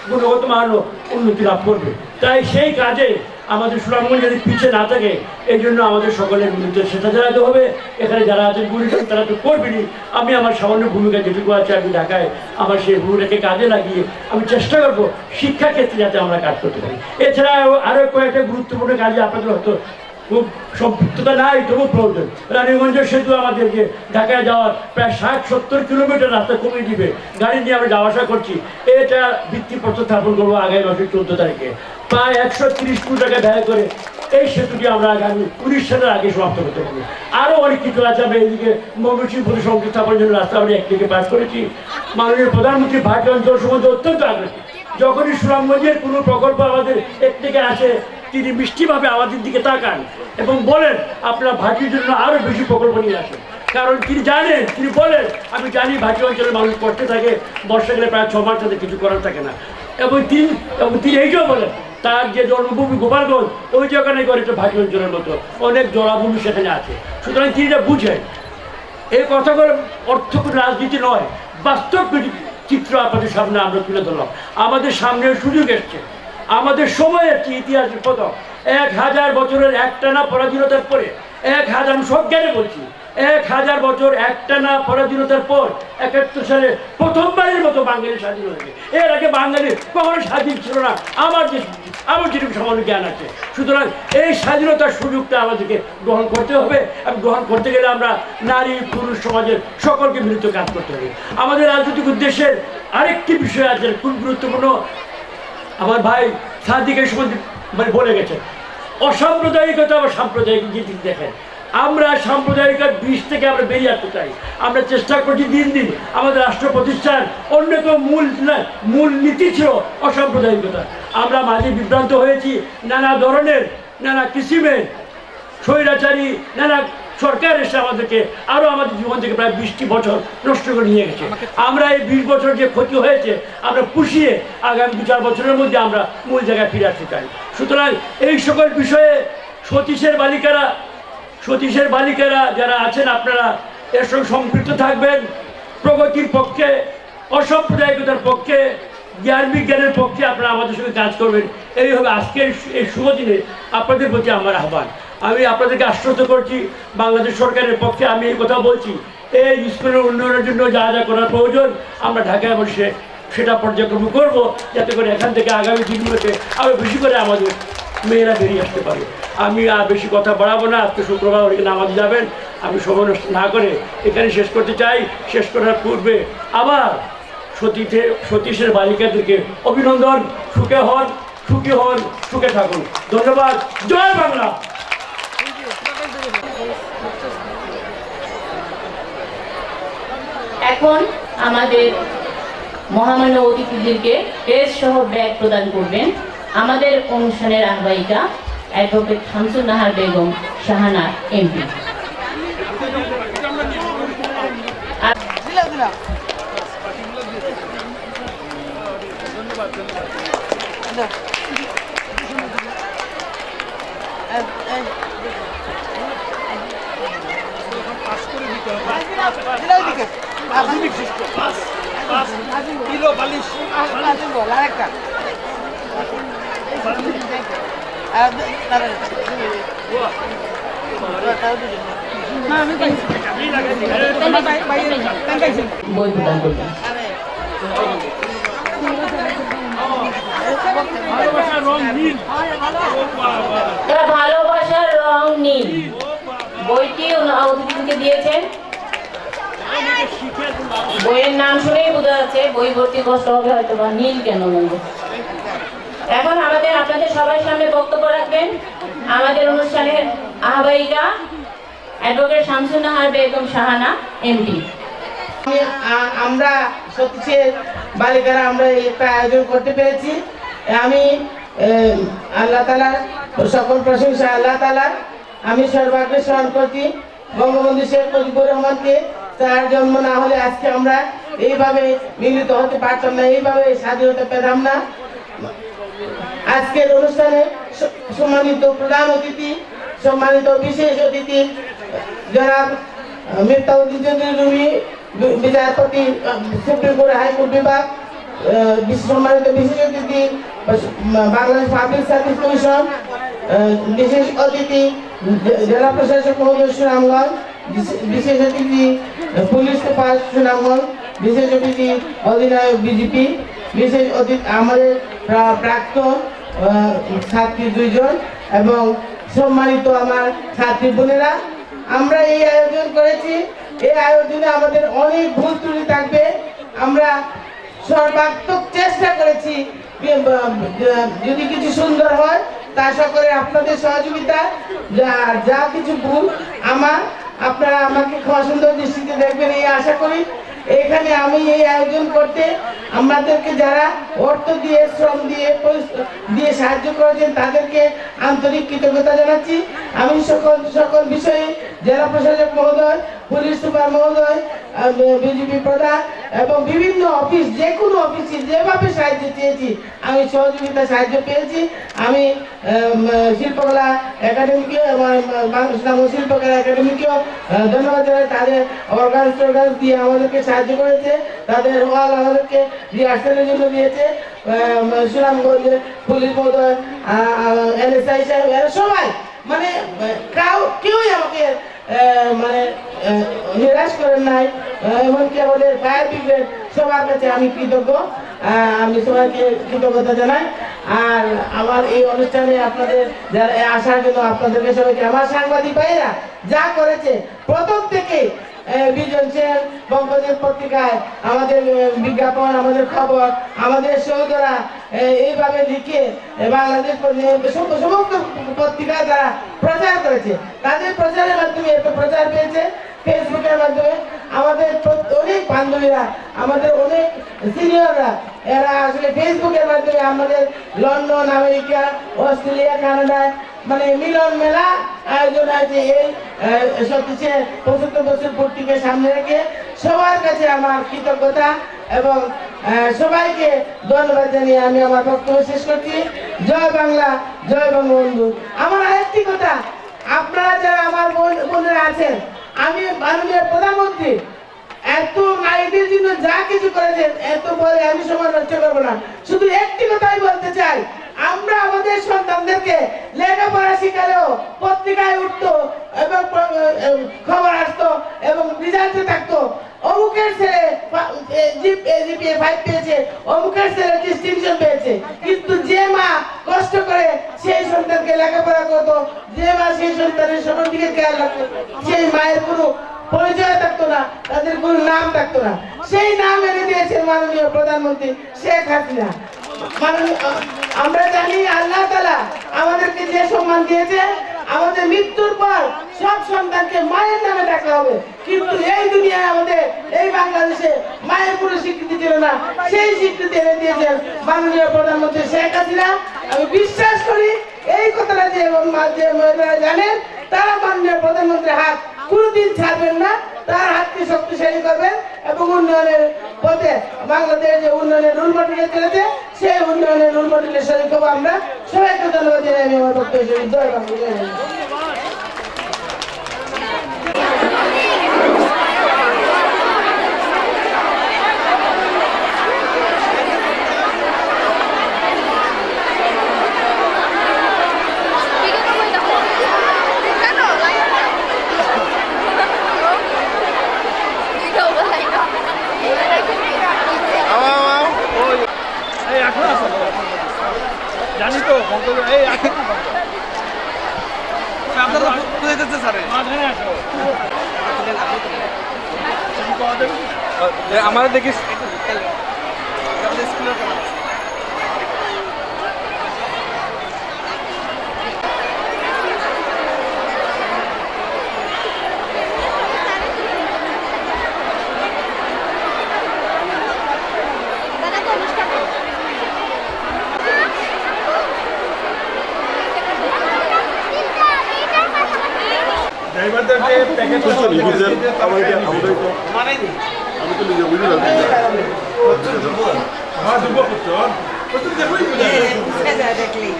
গুণগত মান উন্নতি লাভ করবে। তাই সেই কাজে আমাদের সুনামগঞ্জ যদি পিছিয়ে না থাকে, এই জন্য আমাদের সকলের বিরুদ্ধে সেটা জানাতে হবে। এখানে যারা আছেন গুণীজন তারা তো করবেনই। আমি আমার সামান্য ভূমিকা যেটুকু আছে আমি ঢাকায় আমার সেই ভূমিকাকে কাজে লাগিয়ে আমি চেষ্টা করবো শিক্ষাক্ষেত্রে যাতে আমরা কাজ করতে পারি। এছাড়া আরও কয়েকটা গুরুত্বপূর্ণ কাজে আপনাদের হয়তো খুব সম্পৃক্ততা নাই, তবু প্রয়োজন। রানীগঞ্জের সেতু আমাদেরকে ঢাকায় যাওয়ার প্রায় 60-70 কিলোমিটার রাস্তা কমিয়ে দিবে, গাড়ি নিয়ে আমরা যাওয়া আসা করছি। এটা ভিত্তিপত্র স্থাপন করবো আগামী মাসের 14 তারিখে। প্রায় 130 কোটি টাকা ব্যয় করে এই সেতুটি আমরা আগামী 19 সালের আগে সমাপ্ত করতে পারবো। আরও অনেক কিছু আছে। আমরা এইদিকে ময়মনসিংহ প্রতি সংযোগ স্থাপনের জন্য রাস্তা আমরা একদিকে পাস করেছি। মাননীয় প্রধানমন্ত্রী ভাটি অঞ্চল সম্বন্ধে অত্যন্ত আগ্রহী। যখনই সুনামগঞ্জের কোনো প্রকল্প আমাদের একদিকে আসে, তিনি মিষ্টিভাবে আমাদের দিকে তাকান এবং বলেন আপনারা ভাটির জন্য আরও বেশি প্রকল্প নিয়ে আসেন। কারণ তিনি জানেন, তিনি বলেন আমি জানি ভাটি অঞ্চলের মানুষ করতে থাকে, বর্ষাকালে প্রায় 6 মাস তাদের কিছু করার থাকে না। এবং তিনি এইটাও বলেন তার যে জন্মভূমি গোপালগঞ্জ, ওই জায়গায় করে একটা ভাটি অঞ্চলের মতো অনেক জলাভূমি সেখানে আছে। সুতরাং তিনি এটা বুঝেন। এই কথাগুলো অর্থ কোনো রাজনীতি নয়, বাস্তব চিত্র আপনাদের সামনে আমরা তুলে ধরলাম। আমাদের সামনে সুযোগ এসছে, আমাদের সময় একটি ইতিহাসের প্রথম 1000 বছরের একটানা পরাধীনতার পরে 1000, আমি সজ্ঞানে বলছি, 1000 বছর একটানা পরাধীনতার পর 71 সালে প্রথমবারের মতো বাঙালি স্বাধীন হয়েছে। এর আগে বাঙালি কখনো স্বাধীন ছিল না, আমার যেটুকু সামান্য জ্ঞান আছে। সুতরাং এই স্বাধীনতার সুযোগটা আমাদেরকে গ্রহণ করতে হবে, এবং গ্রহণ করতে গেলে আমরা নারী পুরুষ সমাজের সকলকে মিলিত কাজ করতে হবে। আমাদের রাজনৈতিক উদ্দেশ্যের আরেকটি বিষয় আছে খুব গুরুত্বপূর্ণ। আমার ভাই সাদিক এই সময় বলে গেছে, অসাম্প্রদায়িকতা বা সাম্প্রদায়িক দিক দেখেন। আমরা সাম্প্রদায়িকতার বিষ থেকে আমরা বেরিয়ে আসতে চাই। আমরা চেষ্টা করছি দিন দিন। আমাদের রাষ্ট্র প্রতিষ্ঠান অন্যতম মূল নীতি ছিল অসাম্প্রদায়িকতা। আমরা মাঝে বিভ্রান্ত হয়েছি নানা ধরনের, নানা কিসিমের স্বৈরাচারী নানা সরকার এসে আমাদেরকে আরও আমাদের জীবন থেকে প্রায় 20টি বছর নষ্ট করে নিয়ে গেছে। আমরা এই 20 বছর যে ক্ষতি হয়েছে আমরা পুষিয়ে আগামী 2-4 বছরের মধ্যে আমরা মূল জায়গায় ফিরে আসতে চাই। সুতরাং এই সকল বিষয়ে সতীশের বালিকারা যারা আছেন আপনারা এর সঙ্গে সম্পৃক্ত থাকবেন। প্রগতির পক্ষে, অসাম্প্রদায়িকতার পক্ষে, জ্ঞান বিজ্ঞানের পক্ষে আপনারা আমাদের সঙ্গে কাজ করবেন। এইভাবে আজকের এই শুভ দিনে আপনাদের প্রতি আমার আহ্বান। আমি আপনাদেরকে আশ্বস্ত করছি বাংলাদেশ সরকারের পক্ষে আমি এই কথা বলছি, এই স্কুলের উন্নয়নের জন্য যা যা করার প্রয়োজন আমরা ঢাকায় বসে সেটা পর্যক্রম করব, যাতে করে এখান থেকে আগামী দিনগুলোতে আরও বেশি করে আমাদের মেয়েরা বেরিয়ে আসতে পারে। আমি আর বেশি কথা বাড়াবো না। আজকে শুক্রবার অনেকে নামাজ যাবেন, আমি সময় নষ্ট না করে এখানে শেষ করতে চাই। শেষ করার পূর্বে আবার সতীশের বালিকাদেরকে অভিনন্দন। সুখী হন, সুখে থাকুন। ধন্যবাদ। জয় বাংলা। এখন আমাদের মহামান্য অতিথিদেরকে ড্রেস সহ ব্যাগ প্রদান করবেন আমাদের অনুষ্ঠানের আহ্বায়িকা অ্যাডভোকেট শামসুন নাহার বেগম শাহানা এমপি। বই প্রদান করবেন। ভালোবাসার রং নীল বইটি অতিথিকে দিয়েছেন। বইয়ের নাম শুনেই বোঝা যাচ্ছে বই ভর্তি কষ্ট হবে হয়তো, বা নীল কেন বলবো। এখন আপনাদের সবার সামনে বক্তব্য রাখবেন আমাদের অনুষ্ঠানের আহ্বায়িকা অ্যাডভোকেট শামসুন নাহার বেগম শাহানা এমপি। আমরা সতীশের বালিকারা আমরা একটা আয়োজন করতে পেরেছি। আমি আল্লাহ তাআলার সকল প্রশংসা আল্লাহ তাআলার। আমি সর্বাগ্রে স্মরণ করছি বঙ্গবন্ধু শেখ মুজিবুর রহমানকে। তার জন্ম না হলে আজকে আমরা এইভাবে মিলিত হতে পারতাম না, এইভাবে স্বাধীনতা পেতাম না। আজকের অনুষ্ঠানে সম্মানিত প্রধান অতিথি, সম্মানিত বিশেষ অতিথি জনাব মিফতাহুল রুমি বিচারপতি সুপ্রিম কোর্ট হাইকোর্ট বিভাগ, সম্মানিত বিশেষ অতিথি বাংলাদেশ পাবলিক সার্ভিস কমিশন, বিশেষ অতিথি জেলা প্রশাসক মহোদয় সুনামগঞ্জ, বিশেষ অতিথি পুলিশ সুপার সুনামগঞ্জ, বিশেষ অতিথি অধিনায়ক বিজেপি, বিশেষ অতিথি আমাদের প্রাক্তন ছাত্রী 2 জন এবং সম্মানিত আমার ছাত্রী বোনেরা, আমরা এই আয়োজন করেছি। এই আয়োজনে আমাদের অনেক ভুল ত্রুটি থাকবে। আমরা সর্বাত্মক চেষ্টা করেছি, যদি কিছু সুন্দর হয় তা সকলে আপনাদের সহযোগিতা, যা কিছু ভুল আপনারা আমাকে ক্ষমা সুন্দর দৃষ্টিতে দেখবেন এই আশা করি। এখানে আমি এই আয়োজন করতে আমাদেরকে যারা অর্থ দিয়ে, শ্রম দিয়ে সাহায্য করেছেন তাদেরকে আন্তরিক কৃতজ্ঞতা জানাচ্ছি। আমি সকল বিষয়ে জেলা প্রশাসক মহোদয়, পুলিশ সুপার মহোদয়, বিজেপি প্রধান এবং বিভিন্ন অফিস, যে কোনো অফিসে যেভাবে সাহায্য চেয়েছি আমি সহযোগিতা সাহায্য পেয়েছি। আমি শিল্পকলা একাডেমিকে এবং বাংলাদেশ শিল্পকলা একাডেমিকেও ধন্যবাদ জানাই। তাদের অর্গান দিয়ে আমাদেরকে সাহায্য করেছে, তাদের হল আমাদেরকে রিহার্সালের জন্য দিয়েছে। সুনামগঞ্জের পুলিশ মহোদয়, NSI সাহেব, এরা সবাই মানে কেউই আমাকে মানে নিরাশ করেন নাই। এমনকি আমাদের ফায়ার ব্রিগেড সবার কাছে আমি কৃতজ্ঞ। আমি সবাইকে কৃতজ্ঞতা জানাই। আর আমার এই অনুষ্ঠানে আপনাদের যারা আসার জন্য আপনাদেরকে সবাইকে, আমার সাংবাদিক ভাইয়েরা যা করেছে প্রথম থেকে বিজন সেন বঙ্গবন্ধু পত্রিকায় আমাদের বিজ্ঞাপন, আমাদের খবর, আমাদের সহোদরা এইভাবে লিখে বাংলাদেশ সমস্ত পত্রিকায় যারা প্রচার করেছে, তাদের প্রচারের মাধ্যমে এত প্রচার পেয়েছে। ফেসবুকের মাধ্যমে আমাদের অনেক বান্ধবীরা, আমাদের অনেক সিনিয়ররা, এরা আসলে ফেসবুকের মাধ্যমে আমাদের লন্ডন, আমেরিকা, অস্ট্রেলিয়া, কানাডায় মানে মিলন মেলা আয়োজন হয়েছে। এই 75 বছর পূর্তিকে সামনে রেখে সবার কাছে আমার কৃতজ্ঞতা এবং সবাইকে ধন্যবাদ জানিয়ে আমি আমার বক্তব্য শেষ করছি। জয় বাংলা, জয় বঙ্গবন্ধু। আমার আরেকটি কথা, আপনারা যারা আমার বোনেরা আছেন, আমি মাননীয় প্রধানমন্ত্রী এত নারীদের জন্য যা কিছু করেছেন, এত বলে আমি সময় নষ্ট করবো না। শুধু একটি কথাই বলতে চাই, আমরা আমাদের সন্তানদেরকে লেখাপড়া শিখালেও পত্রিকায় উঠতো এবং খবর আসতো এবং রেজাল্টে থাকতো, অমুকের ছেলে জিপিএ 5 পেয়েছে, অমুকের ছেলে ডিস্টিংশন পেয়েছে। কিন্তু যে মা কষ্ট করে সেই সন্তানকে লেখাপড়া করতো, যে মা সেই সন্তানের সবার দিকে খেয়াল রাখতো, সেই মায়ের কোনো পরিচয় থাকতো না, তাদের কোনো নাম থাকতো না। সেই নাম এনে দিয়েছেন মাননীয় প্রধানমন্ত্রী শেখ হাসিনা। আমরা জানি আল্লাহ তাআলা আমাদেরকে যে সম্মান দিয়েছে, আমাদের মৃত্যুর পর সব সন্তানকে মায়ের নামে ডাকা হবে। কিন্তু এই দুনিয়ায় আমাদের এই বাংলাদেশে মায়ের কোনো স্বীকৃতি ছিল না, সেই স্বীকৃতি এনে দিয়েছেন মাননীয় প্রধানমন্ত্রী শেখ হাসিনা। আমি বিশ্বাস করি এই কথাটা যে মহিলারা জানেন, তারা মাননীয় প্রধানমন্ত্রীর হাত কোনোদিন ছাড়বেন না, তার হাতকে শক্তিশালী করবেন এবং উন্নয়নের পথে বাংলাদেশ যে উন্নয়নের রুল মডেলে চলেছে, সেই উন্নয়নের রুল মডেলের শরীর হবো আমরা। সবাইকে ধন্যবাদ জানাই আমি আমার বক্তব্য জয় বাংলা। জানি তো এই আপনারা কোথায় যাচ্ছে স্যার? আমাদের দেখিস স্কুলের ড্রাইভারদেরকে প্যাকেজ আমি তো নিজে বুঝে দেখলি